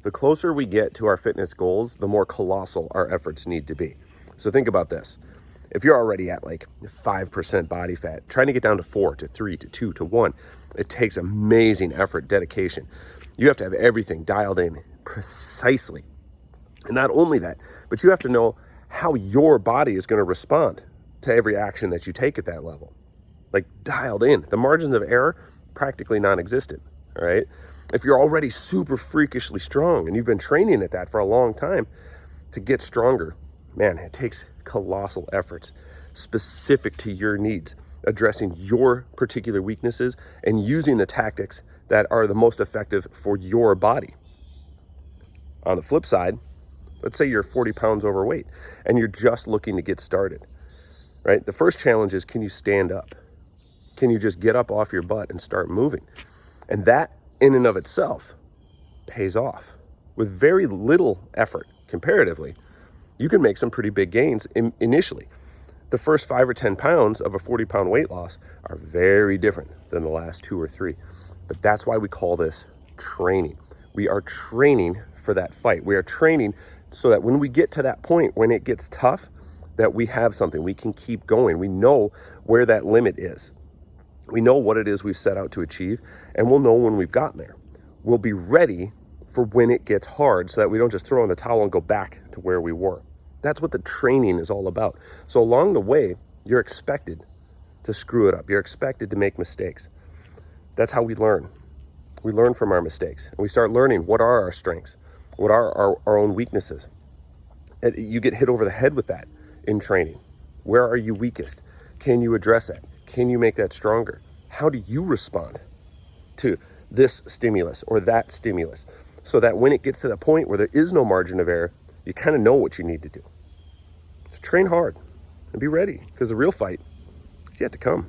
The closer we get to our fitness goals, the more colossal our efforts need to be. So think about this. If you're already at like 5% body fat, trying to get down to 4 to 3 to 2 to 1, it takes amazing effort, dedication. You have to have everything dialed in precisely. And not only that, but you have to know how your body is going to respond to every action that you take at that level. Like dialed in. The margins of error, practically non-existent, all right? If you're already super freakishly strong and you've been training at that for a long time, to get stronger, man, it takes colossal efforts specific to your needs, addressing your particular weaknesses and using the tactics that are the most effective for your body. On the flip side, let's say you're 40 pounds overweight and you're just looking to get started, right? The first challenge is, can you stand up? Can you just get up off your butt and start moving? And that in and of itself pays off. With very little effort comparatively, you can make some pretty big gains initially. The first 5 or 10 pounds of a 40-pound weight loss are very different than the last 2 or 3. But that's why we call this training. We are training for that fight. We are training so that when we get to that point, when it gets tough, that we have something, we can keep going. We know where that limit is. We know what it is we've set out to achieve, and we'll know when we've gotten there. We'll be ready for when it gets hard so that we don't just throw in the towel and go back to where we were. That's what the training is all about. So along the way, you're expected to screw it up. You're expected to make mistakes. That's how we learn. We learn from our mistakes, and we start learning what are our strengths, what are our own weaknesses. And you get hit over the head with that in training. Where are you weakest? Can you address that? Can you make that stronger? How do you respond to this stimulus or that stimulus? So that when it gets to the point where there is no margin of error, you kind of know what you need to do. Just train hard and be ready, because the real fight is yet to come.